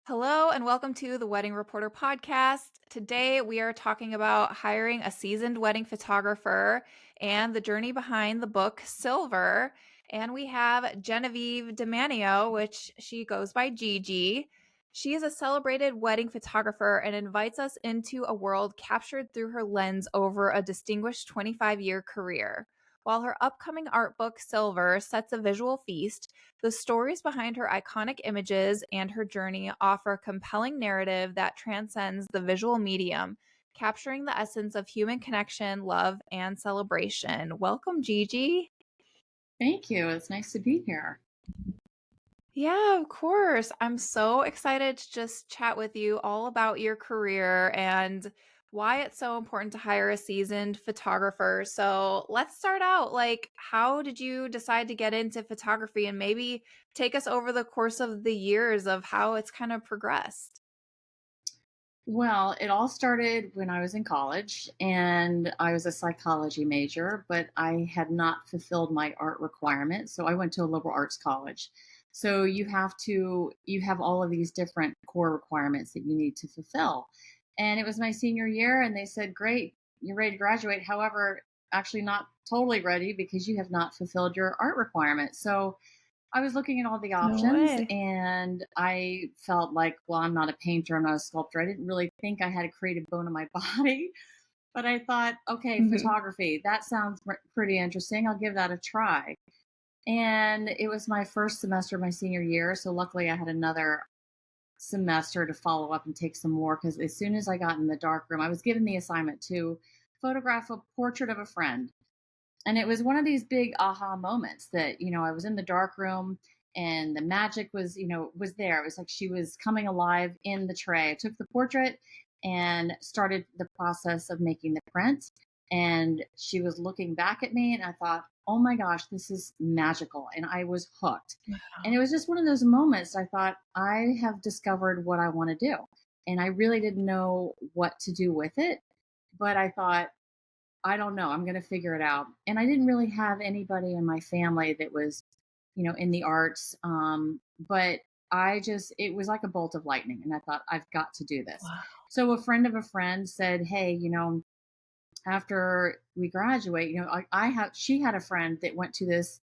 Hello and welcome to the Wedding Reporter podcast. Today we are talking about hiring a seasoned wedding photographer and the journey behind the book Silver. And we have Genevieve de Manio, which she goes by Gigi. She is a celebrated wedding photographer and invites us into a world captured through her lens over a distinguished 25-year career. While her upcoming art book Silver sets a visual feast, the stories behind her iconic images and her journey offer a compelling narrative that transcends the visual medium, capturing the essence of human connection, love, and celebration. Welcome, Gigi. Thank you. It's nice to be here. Yeah, of course. I'm so excited to just chat with you all about your career and why it's so important to hire a seasoned photographer. So let's start out. How did you decide to get into photography and maybe take us over the course of the years of how it's kind of progressed? Well, it all started when I was in college and I was a psychology major, but I had not fulfilled my art requirement. So I went to a liberal arts college. So you have all of these different core requirements that you need to fulfill. And it was my senior year, and they said, "Great, you're ready to graduate. However, actually not totally ready because you have not fulfilled your art requirement." So I was looking at all the No options way. and I felt like, well, I'm not a painter, I'm not a sculptor. I didn't really think I had a creative bone in my body, but I thought, okay, Mhm. photography, that sounds pretty interesting. I'll give that a try. And it was my first semester of my senior year. So luckily I had another semester to follow up and take some more because as soon as I got in the dark room, I was given the assignment to photograph a portrait of a friend. And it was one of these big aha moments that, I was in the dark room and the magic was, was there. It was like she was coming alive in the tray. I took the portrait and started the process of making the print. And she was looking back at me, and I thought, oh my gosh, this is magical. And I was hooked. And it was just one of those moments I thought, I have discovered what I want to do. And I really didn't know what to do with it. But I thought, I don't know. I'm going to figure it out. And I didn't really have anybody in my family that was, in the arts. But it was like a bolt of lightning. And I thought, I've got to do this. Wow. So a friend of a friend said, hey, after we graduate, she had a friend that went to this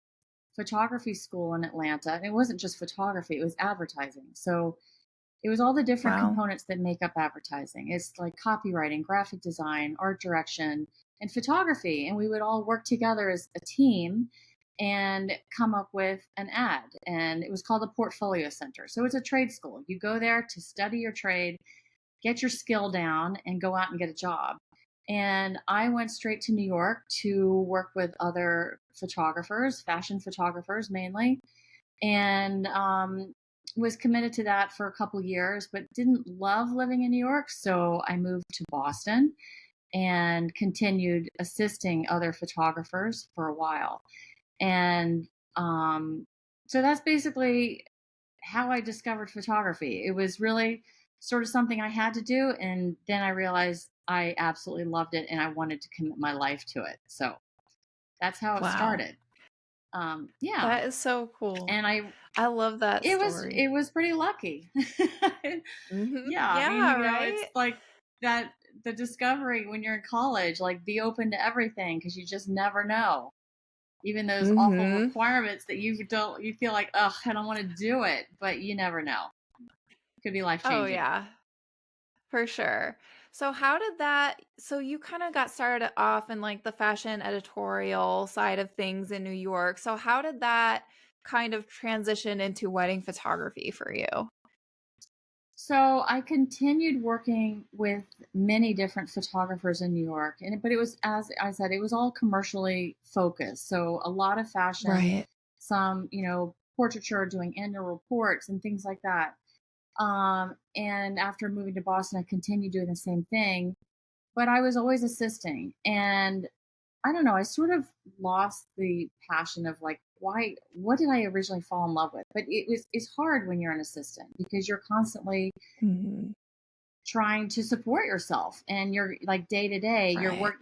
photography school in Atlanta. And it wasn't just photography, it was advertising. So it was all the different Wow. components that make up advertising. It's like copywriting, graphic design, art direction, and photography. And we would all work together as a team and come up with an ad. And it was called a portfolio center. So it's a trade school. You go there to study your trade, get your skill down, and go out and get a job. And I went straight to New York to work with other photographers, fashion photographers mainly, and was committed to that for a couple years, but didn't love living in New York. So I moved to Boston and continued assisting other photographers for a while. And so that's basically how I discovered photography. It was really sort of something I had to do. And then I realized I absolutely loved it and I wanted to commit my life to it. So that's how it Wow. started. Yeah. That is so cool. And I love that it story. was pretty lucky. Yeah, I mean, Yeah, it's right? like that the discovery when you're in college, like be open to everything because you just never know. Even those awful Mhm. requirements that you feel like, ugh, I don't want to do it, but you never know. It could be life Oh, changing. yeah. For sure. So how did that so you kind of got started off in like the fashion editorial side of things in New York. So how did that kind of transition into wedding photography for you? So I continued working with many different photographers in New York, but it was, as I said, it was all commercially focused. So a lot of fashion, Right. some portraiture, doing annual reports and things like that. And after moving to Boston, I continued doing the same thing, but I was always assisting. And I don't know, I sort of lost the passion of like, what did I originally fall in love with? But it's hard when you're an assistant because you're constantly Mhm. trying to support yourself and you're like day to day, Right.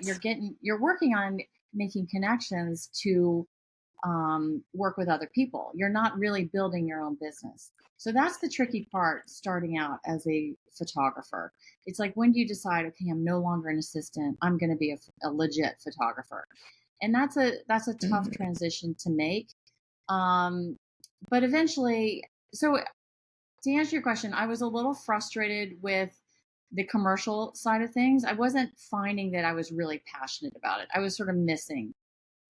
you're working on making connections to work with other people. You're not really building your own business. So that's the tricky part starting out as a photographer. It's like, when do you decide, okay, I'm no longer an assistant, I'm going to be a legit photographer? And that's a tough Mhm. transition to make. Um, but eventually, so to answer your question, I was a little frustrated with the commercial side of things. I wasn't finding that I was really passionate about it. I was sort of missing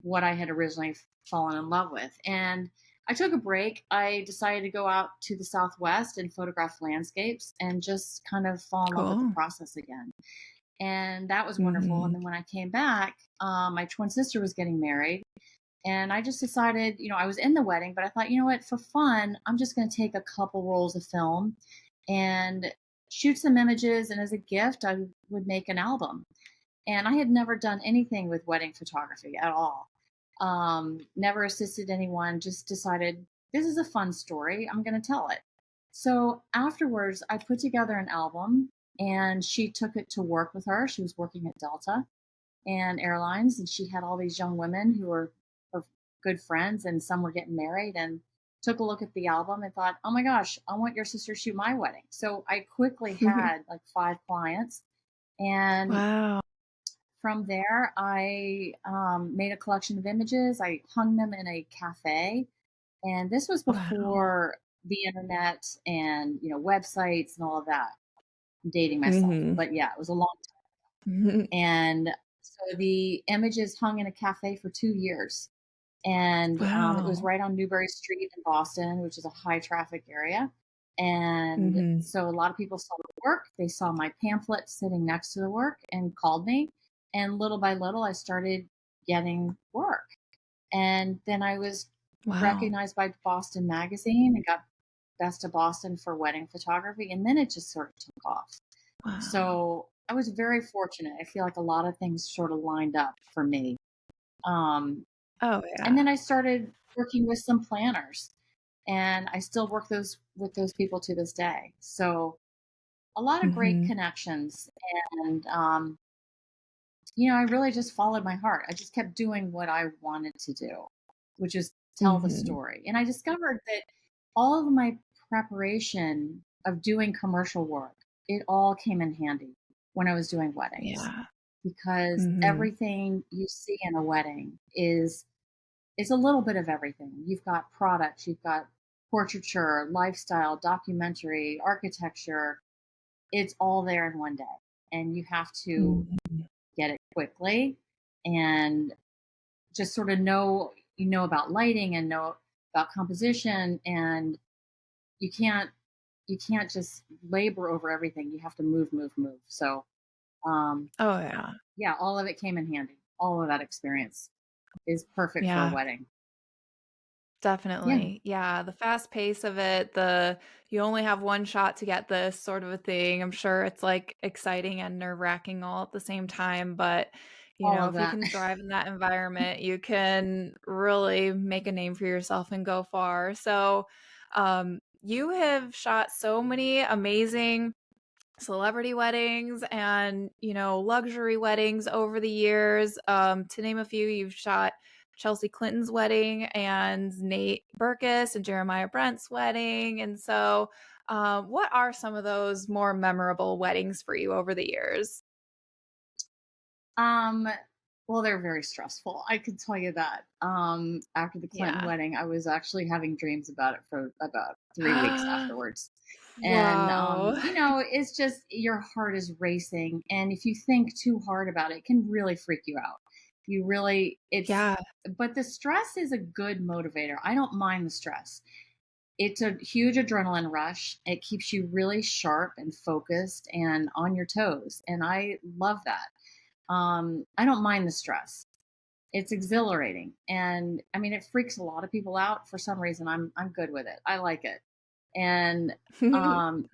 what I had originally fallen in love with. And I took a break. I decided to go out to the Southwest and photograph landscapes and just kind of fall in love with the Cool. process again. And that was wonderful. And Mhm. then when I came back, my twin sister was getting married. And I just decided, I was in the wedding, but I thought, you know what, for fun, I'm just going to take a couple rolls of film and shoot some images. And as a gift, I would make an album. And I had never done anything with wedding photography at all. Never assisted anyone, just decided this is a fun story. I'm going to tell it. So afterwards, I put together an album and she took it to work with her. She was working at Delta and Airlines, and she had all these young women who were her good friends, and some were getting married, and took a look at the album and thought, oh my gosh, I want your sister to shoot my wedding. So I quickly had like 5 clients. And Wow. from there, I made a collection of images. I hung them in a cafe. And this was Wow. before the internet and, websites and all of that. I'm dating myself. Mhm. But yeah, it was a long Mhm. time. And so the images hung in a cafe for 2 years. And it was Wow. right on Newbury Street in Boston, which is a high traffic area. And Mhm. so a lot of people saw the work. They saw my pamphlet sitting next to the work and called me. And little by little, I started getting work. And then I was Wow. recognized by Boston Magazine and got Best of Boston for wedding photography. And then it just sort of took off. Wow. So I was very fortunate. I feel like a lot of things sort of lined up for me. Um, Oh, and yeah. then I started working with some planners, and I still work those with those people to this day. So a lot of great Mhm. connections, and I really just followed my heart. I just kept doing what I wanted to do, which is tell the Mhm. story. And I discovered that all of my preparation of doing commercial work, it all came in handy when I was doing weddings, Yeah. because Mhm. everything you see in a wedding is it's a little bit of everything. You've got products, you've got portraiture, lifestyle, documentary, architecture. It's all there in one day. And you have to Mhm. get it quickly and just sort of know about lighting and know about composition, and you can't you can't just labor over everything. You have to move, move, move. So um Oh, yeah. yeah, all of it came in handy. All of that experience is perfect for a Yeah. wedding. Yeah. Definitely. Yeah, the fast pace of it, the you only have one shot to get this sort of a thing. I'm sure it's like exciting and nerve-wracking all at the same time, but All of if you that. can thrive in that environment, you can really make a name for yourself and go far. So, you have shot so many amazing celebrity weddings and luxury weddings over the years. To name a few, you've shot Chelsea Clinton's wedding and Nate Berkus and Jeremiah Brent's wedding. And so what are some of those more memorable weddings for you over the years? Um, well, they're very stressful. I can tell you that. After the Clinton Yeah. wedding, I was actually having dreams about it for about 3 weeks afterwards. And, Wow. it's just your heart is racing. And if you think too hard about it, it can really freak you out. Yeah. But the stress is a good motivator. I don't mind the stress. It's a huge adrenaline rush. It keeps you really sharp and focused and on your toes. And I love that. I don't mind the stress. It's exhilarating, and I mean, it freaks a lot of people out. For some reason, I'm good with it. I like it, and um,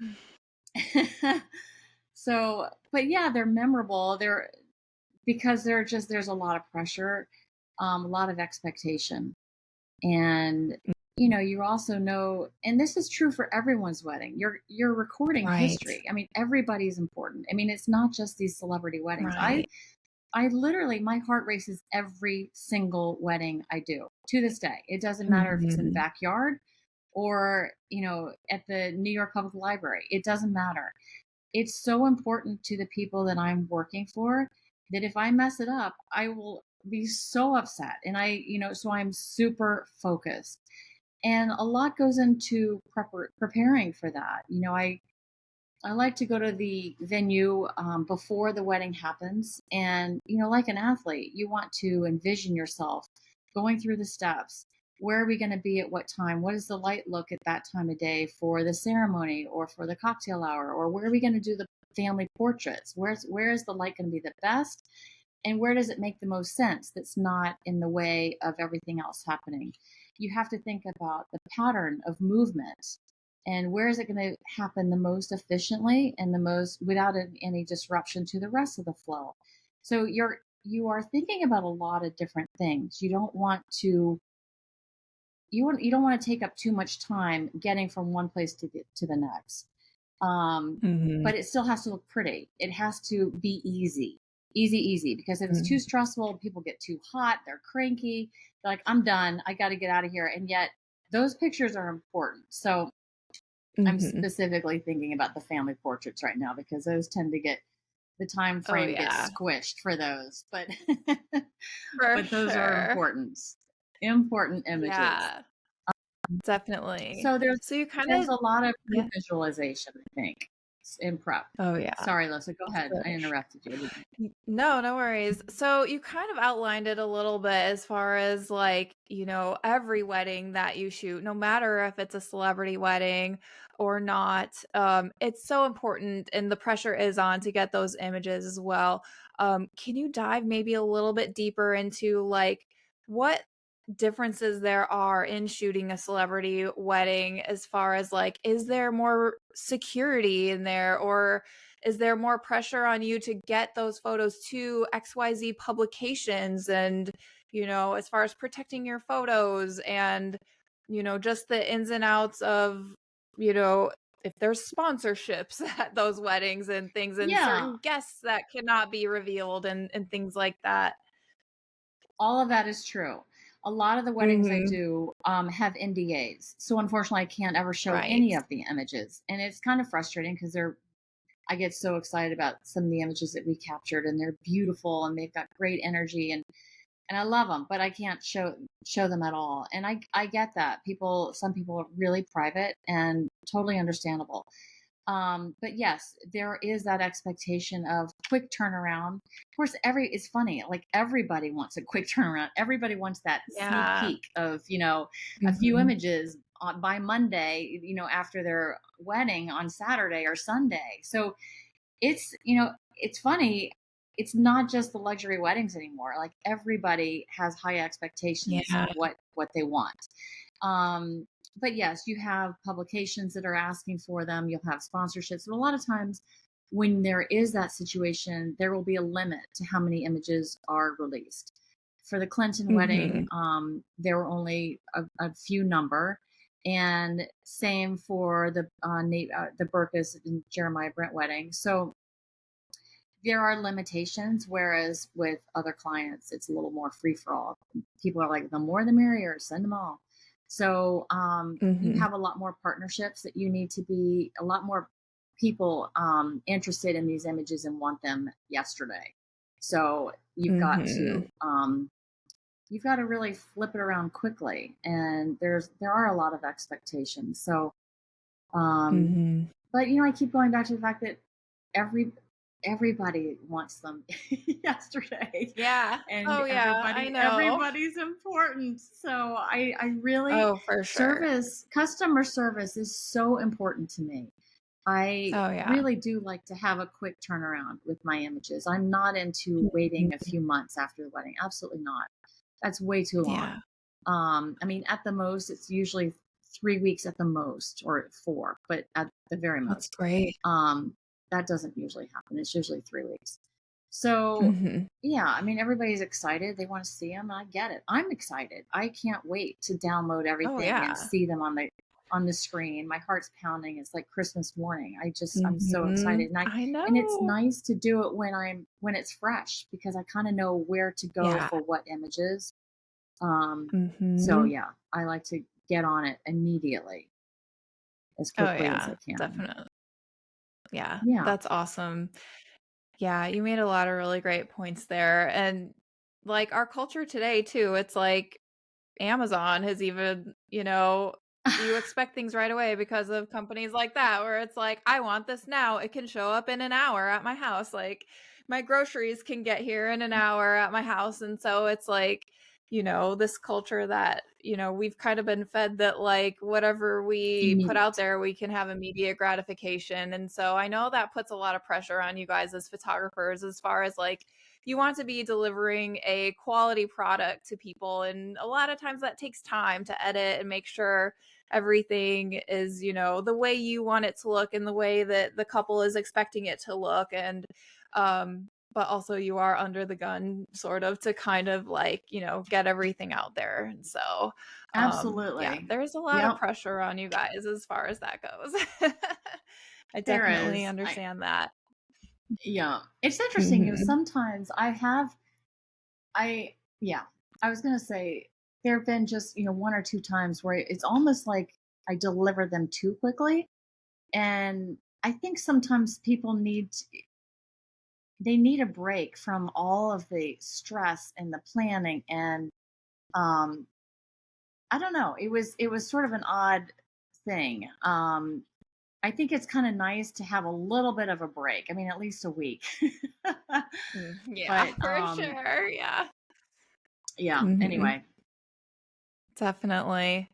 so, but yeah, they're memorable. They're because there's a lot of pressure, a lot of expectation, and you also know, and this is true for everyone's wedding. You're recording Right. history. I mean, everybody's important. I mean, it's not just these celebrity weddings. I Right. I literally, my heart races every single wedding I do to this day. It doesn't matter if it's in the Mhm. backyard or, at the New York Public Library. It doesn't matter. It's so important to the people that I'm working for that if I mess it up, I will be so upset. And so I'm super focused. And a lot goes into preparing for that. I like to go to the venue before the wedding happens. And, like an athlete, you want to envision yourself going through the steps. Where are we going to be at what time? What does the light look at that time of day for the ceremony or for the cocktail hour? Or where are we going to do the family portraits? Where is the light going to be the best? And where does it make the most sense that's not in the way of everything else happening? You have to think about the pattern of movement and where is it going to happen the most efficiently and the most without any disruption to the rest of the flow. So you are thinking about a lot of different things. You don't want to take up too much time getting from one place to the next. um, Mhm. but it still has to look pretty. It has to be easy, easy, easy. Because if it's too Mhm. stressful, people get too hot, they're cranky, they're like, I'm done, I got to get out of here. And yet those pictures are important. So I'm Mhm. specifically thinking about the family portraits right now because those tend to get the time Oh, frame gets yeah. squished for those, but For but those are sure. important images. Yeah, definitely. So there's So you kind there's of a lot of yeah. pre-visualization, I think, in prep. Oh, yeah. Sorry, Lisa, go ahead. For I interrupted you. No, no worries. So you kind of outlined it a little bit as far as like, every wedding that you shoot, no matter if it's a celebrity wedding or not, it's so important and the pressure is on to get those images as well. Can you dive maybe a little bit deeper into like what differences there are in shooting a celebrity wedding as far as like, is there more security in there or is there more pressure on you to get those photos to XYZ publications and, as far as protecting your photos and, just the ins and outs of, if there's sponsorships at those weddings and things and Yeah, certain guests that cannot be revealed and things like that. all of that is true. A lot of the weddings I Mhm. do have NDAs, so unfortunately, I can't ever show Right. any of the images, and it's kind of frustrating because I get so excited about some of the images that we captured, and they're beautiful, and they've got great energy, and I love them, but I can't show them at all. And I get that some people are really private and totally understandable. But yes, there is that expectation of quick turnaround. Of course, it's funny, like everybody wants a quick turnaround. Everybody wants that sneak Yeah. peek of, a few Mhm. images by Monday, after their wedding on Saturday or Sunday. So it's funny. It's not just the luxury weddings anymore. Like everybody has high expectations Yeah. of what they want. Um, but yes, you have publications that are asking for them. You'll have sponsorships, but a lot of times when there is that situation, there will be a limit to how many images are released. For the Clinton wedding, Mhm. there were only a few number, and same for the Berkus and Jeremiah Brent wedding. So there are limitations, whereas with other clients, it's a little more free for all. People are like, the more the merrier, send them all. So you Mhm. have a lot more partnerships that you need to be, a lot more people interested in these images and want them yesterday. So Mhm. you've got to really flip it around quickly, and there are a lot of expectations. So um, Mhm. but I keep going back to the fact that every everybody wants them yesterday, Yeah. and Oh, yeah, I know. everybody's important. So I really Oh, for sure. customer service is so important to me. I Oh, yeah. really do like to have a quick turnaround with my images. I'm not into waiting a Mhm. few months after the wedding. Absolutely not. That's way too long. Yeah, I mean, at the most, it's usually 3 weeks at the most, or four, but at the very that's most. great. Um, that doesn't usually happen. It's usually 3 weeks. So, Mhm. yeah, I mean, everybody's excited. They want to see them. I get it. I'm excited. I can't wait to download Oh, everything and yeah. see them on the screen. My heart's pounding. It's like Christmas morning. I'm so excited. I And it's know. nice to do it when it's fresh because I kind of know where to go Yeah. for what images. Um, so Mhm. yeah, I like to get on it immediately as Oh, quickly as I yeah, can. definitely. Yeah, Yeah. that's awesome. Yeah, you made a lot of really great points there, and, like, our culture today too, it's like Amazon has even, you expect things right away because of companies like that, where it's like, I want this now. It can show up in an hour at my house. Like, my groceries can get here in an hour at my house. And so it's like, this culture that, we've kind of been fed that, like, whatever we put out Immediate. there, we can have immediate gratification. And so I know that puts a lot of pressure on you guys as photographers, as far as like, you want to be delivering a quality product to people, and a lot of times that takes time to edit and make sure everything is the way you want it to look and the way that the couple is expecting it to look. And but also you are under the gun sort of to kind of like get everything out there. And so yeah, Absolutely. there's a lot of Yep. pressure on you guys as far as that goes. I There definitely is. understand that. Yeah. It's interesting. Hmm. Sometimes I, yeah, I was going to say there have been just, one or two times where it's almost like I deliver them too quickly. And I think sometimes people they need a break from all of the stress and the planning. And, um, I don't know, it was sort of an odd thing. I think it's kind of nice to have a little bit of a break. I mean, at least a week. Yeah, But for sure. Yeah. yeah, Hmm. anyway. Definitely.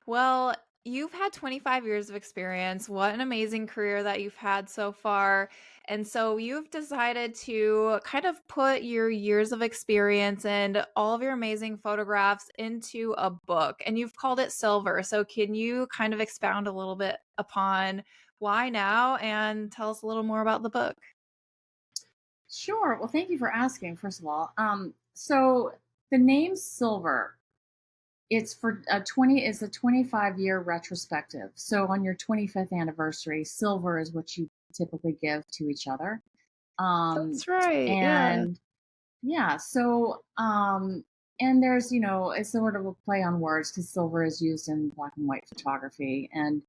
Well, you've had 25 years of experience. What an amazing career that you've had so far. And so you've decided to kind of put your years of experience and all of your amazing photographs into a book, and you've called it Silver. So can you kind of expound a little bit upon why now and tell us a little more about the book? Sure. Well, thank you for asking, first of all. So the name Silver, it's for it's a 25-year retrospective. So on your 25th anniversary, silver is what you typically give to each other. Um, That's right. Yeah. and yeah, so and there's, it's sort of a play on words because silver is used in black and white photography. And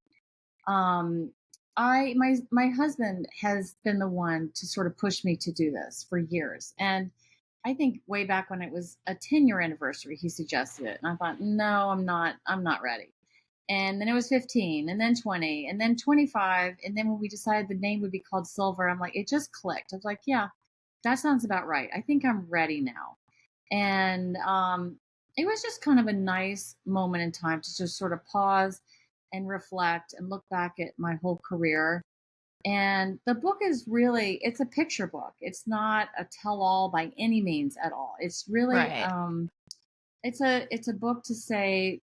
um my husband has been the one to sort of push me to do this for years. And I think way back when it was a 10-year anniversary, he suggested it. And I thought, no, I'm not ready. And then it was 15, and then 20, and then 25. And then when we decided the name would be called Silver, I'm like, it just clicked. I was like, yeah, that sounds about right. I think I'm ready now. And it was just kind of a nice moment in time to just sort of pause and reflect and look back at my whole career. And the book is really, it's a picture book. It's not a tell-all by any means at all. It's really Right. it's a book to say,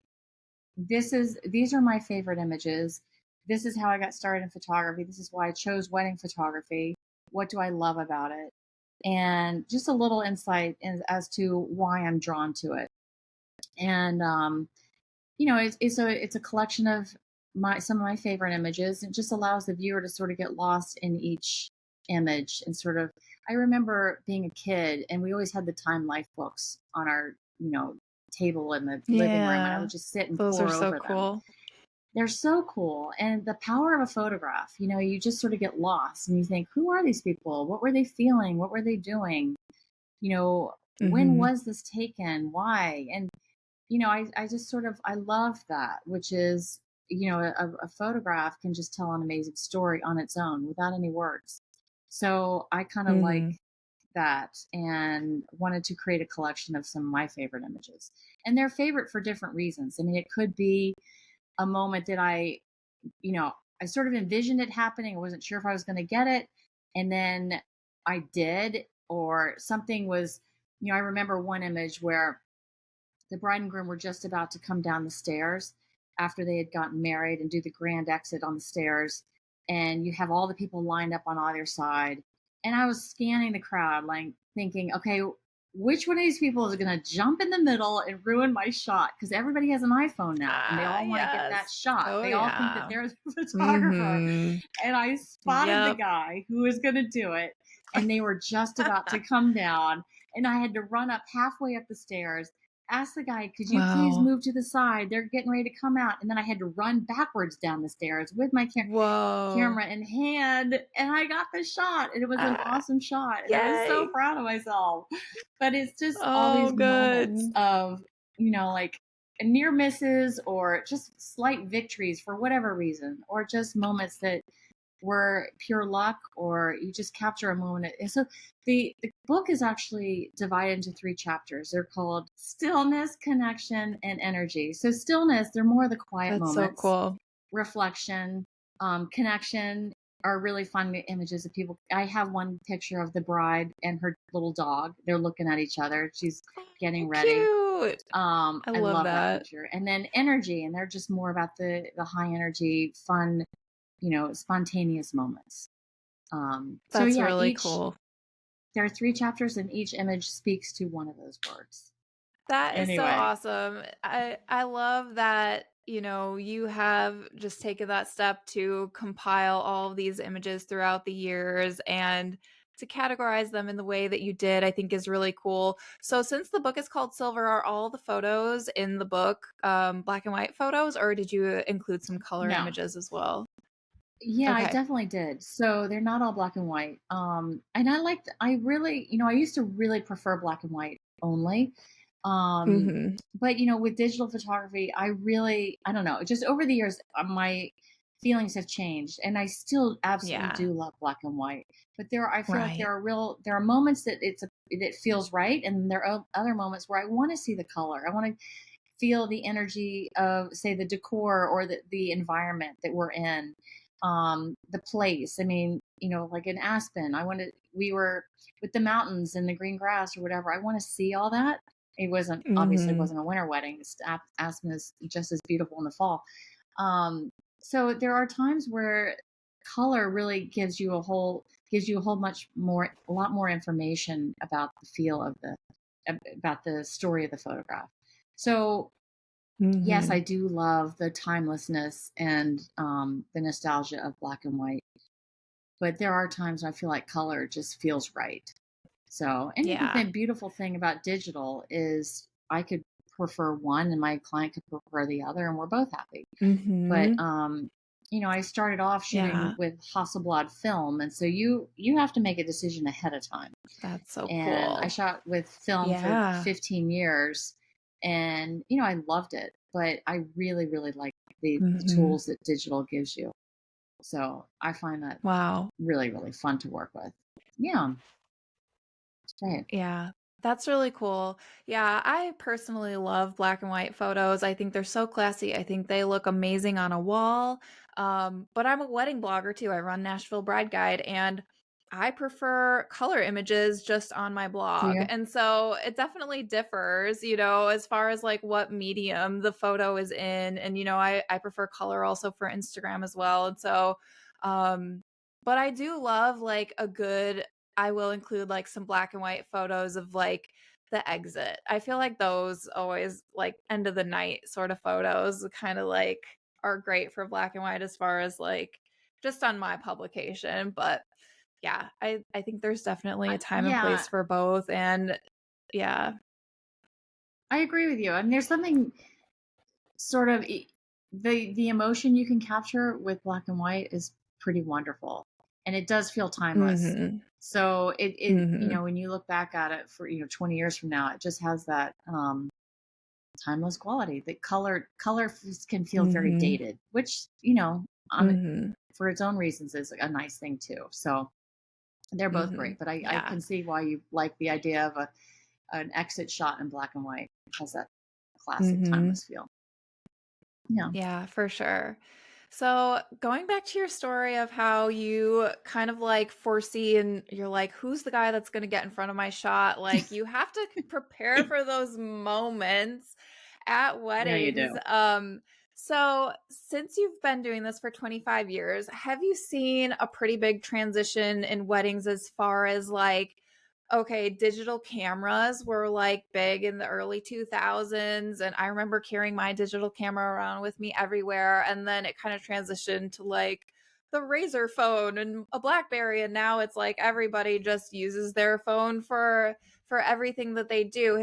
these are my favorite images. This is how I got started in photography. This is why I chose wedding photography. What do I love about it? And just a little insight as to why I'm drawn to it. And it's a collection of some of my favorite images. It just allows the viewer to sort of get lost in each image and sort of. I remember being a kid, and we always had the Time Life books on our table in the living room, and I would Yeah. just sit and Those are pore so over them. cool. They're so cool. And the power of a photograph, you just sort of get lost and you think, who are these people? What were they feeling? What were they doing? When Mhm. was this taken? Why? And, I just sort of, I love that, which is, a photograph can just tell an amazing story on its own without any words. So I kind of like Mhm. that and wanted to create a collection of some of my favorite images. And they're favorite for different reasons. I mean, it could be a moment that you know, I sort of envisioned it happening. I wasn't sure if I was going to get it. And then I did, or something was, I remember one image where the bride and groom were just about to come down the stairs after they had gotten married and do the grand exit on the stairs. And you have all the people lined up on either side. And I was scanning the crowd, like thinking, okay, which one of these people is going to jump in the middle and ruin my shot? Because everybody has an iPhone now and they Ah, all want to get that yes. shot. Oh, They all think that yeah. they're the photographer. Mhm. And I spotted the Yep. guy who was going to do it. And they were just about to come down. And I had to run up halfway up the stairs, ask the guy, could you please Wow. move to the side? They're getting ready to come out. And then I had to run backwards down the stairs with my Whoa. camera in hand, and I got the shot, and it was an Ah, awesome shot, and I was so yay. proud of myself. But it's just all Oh, these moments good. of, like near misses or just slight victories for whatever reason, or just moments that were pure luck, or you just capture a moment. And so the book is actually divided into 3 chapters. They're called Stillness, Connection, and Energy. So stillness, they're more the quiet That's so moments. cool. Reflection, connection are really fun images of people. I have one picture of the bride and her little dog. They're looking at each other. She's getting Oh, ready. cute. I I love love that that. picture. And then energy, and they're just more about the high energy, fun, spontaneous moments. So That's yeah, really each cool. there are 3 chapters, and each image speaks to one of those words. That is so Anyway, awesome. I love that, you have just taken that step to compile all of these images throughout the years and to categorize them in the way that you did, I think is really cool. So since the book is called Silver, are all the photos in the book black and white photos, or did you include some color no. images as well? Yeah, I Okay. definitely did. So they're not all black and white. And I really, I used to really prefer black and white only. Um, Mhm. but with digital photography, I don't know, just over the years, my feelings have changed, and I still absolutely Yeah. do love black and white. But I feel like Right. there are moments that it feels right, and there are other moments where I want to see the color. I want to feel the energy of, say, the decor or the environment that we're in, the place. I mean, like in Aspen, we were with the mountains and the green grass or whatever. I want to see all that. It Mhm. wasn't a winter wedding. Aspen is just as beautiful in the fall. So there are times where color really gives you a lot more information about the feel of about the story of the photograph. So yes, I Mhm. do love the timelessness and the nostalgia of black and white, but there are times when I feel like color just feels right. So, and the Yeah. beautiful thing about digital is I could prefer one and my client could prefer the other, and we're both happy. But Mhm. I started off shooting Yeah. with Hasselblad film, and so you have to make a decision ahead of time. That's so And I cool. shot with film for Yeah. 15 years, and I loved it, but I really really like the Mhm. tools that digital gives you. So I find that Wow. really really fun to work with. Yeah, it's great. Yeah. That's really cool. Yeah, I personally love black and white photos. I think they're so classy. I think they look amazing on a wall. But I'm a wedding blogger too. I run Nashville Bride Guide and I prefer color images just on my Do blog. you? And so it definitely differs, as far as like what medium the photo is in. And, I prefer color also for Instagram as well. And so, um, but I do love like I will include like some black and white photos of like the exit. I feel like those always like end of the night sort of photos kind of like are great for black and white as far as like just on my publication. But yeah, I think there's definitely a time and Yeah, place for both. And yeah. I agree with you. And there's something sort of the emotion you can capture with black and white is pretty wonderful, and it does feel timeless. Mhm. So it Mhm. when you look back at it for 20 years from now, it just has that timeless quality. The color can feel very Mhm. dated, which on Mhm. for its own reasons is a nice thing too. So they're both Mhm. great, but I Yeah. can see why you like the idea of an exit shot in black and white. It has that classic Mhm. timeless feel. Yeah. Yeah, for sure. So, going back to your story of how you kind of like foresee and you're like, who's the guy that's going to get in front of my shot? Like, you have to prepare for those moments at Yeah, you weddings. do. So since you've been doing this for 25 years, have you seen a pretty big transition in weddings as far as like Okay, digital cameras were like big in the early 2000s, and I remember carrying my digital camera around with me everywhere, and then it kind of transitioned to like the Razor phone and a BlackBerry, and now it's like everybody just uses their phone for everything that they do.